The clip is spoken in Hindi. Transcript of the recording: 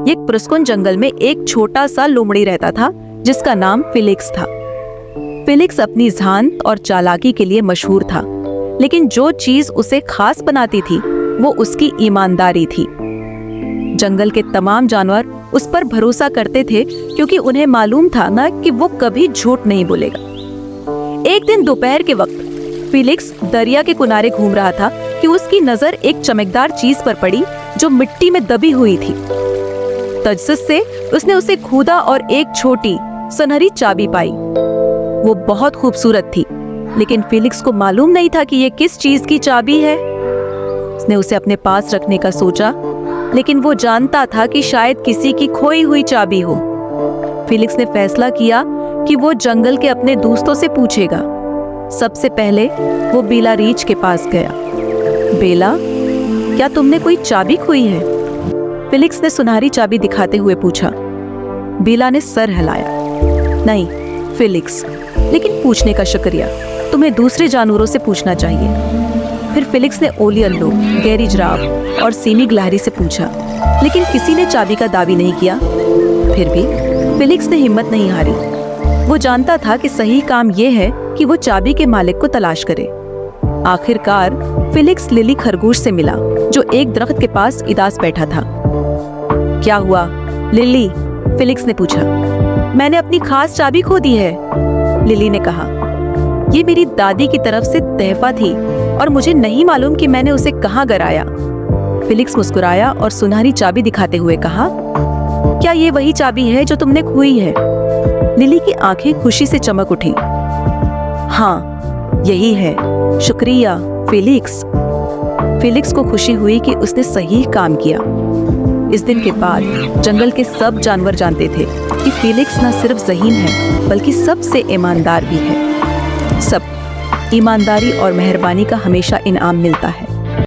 एक पुरस्कुन जंगल में एक छोटा सा लोमड़ी रहता था जिसका नाम फिलिक्स था। फिलिक्स अपनी झांत और चालाकी के लिए मशहूर था, लेकिन जो चीज उसे खास बनाती थी वो उसकी ईमानदारी थी। जंगल के तमाम जानवर उस पर भरोसा करते थे क्योंकि उन्हें मालूम था ना कि वो कभी झूठ नहीं बोलेगा। एक दिन दोपहर के वक्त फिलिक्स दरिया के किनारे घूम रहा था कि उसकी नजर एक चमकदार चीज पर पड़ी जो मिट्टी में दबी हुई थी। तजस्सुस से उसने उसे खोदा और एक छोटी सुनहरी चाबी पाई। वो बहुत खूबसूरत थी, लेकिन फिलिक्स को मालूम नहीं था कि ये किस चीज की चाबी है। उसने उसे अपने पास रखने का सोचा, लेकिन वो जानता था कि शायद किसी की खोई हुई चाबी हो। फिलिक्स ने फैसला किया कि वो जंगल के अपने दोस्तों से पूछेगा। सबसे पहले वो बेला रीछ के पास गया। बेला, क्या तुमने कोई चाबी खोई है? फिलिक्स ने सुनहरी चाबी दिखाते हुए पूछा। बेला ने सर हिलाया। नहीं फिलिक्स, लेकिन पूछने का शुक्रिया। तुम्हें दूसरे जानवरों से पूछना चाहिए। फिर फिलिक्स ने ओली उल्लू, गहरी जिराफ और सीमी गिलहरी से पूछा, लेकिन किसी ने चाबी का दावी नहीं किया। फिर भी फिलिक्स ने हिम्मत नहीं हारी। वो जानता था कि सही काम यह है कि वो चाबी के मालिक को तलाश करे। आखिरकार फिलिक्स लिली खरगोश से मिला, जो एक दरख्त के पास इदास बैठा था। क्या हुआ लिली? फिलिक्स ने पूछा। मैंने अपनी खास चाबी खो दी है, लिली ने कहा। ये मेरी दादी की तरफ से तोहफा थी और मुझे नहीं मालूम कि मैंने उसे कहाँ गिराया। फिलिक्स मुस्कुराया और सुनहरी चाबी दिखाते हुए कहा, क्या ये वही चाबी है जो तुमने खोई है? लिली की आंखें खुशी से चमक उठी। हाँ, यही है। शुक्रिया फिलिक्स। फिलिक्स को खुशी हुई कि उसने सही काम किया। इस दिन के बाद जंगल के सब जानवर जानते थे कि फिलिक्स न सिर्फ ज़हीन है, बल्कि सबसे ईमानदार भी है। सब ईमानदारी और मेहरबानी का हमेशा इनाम मिलता है।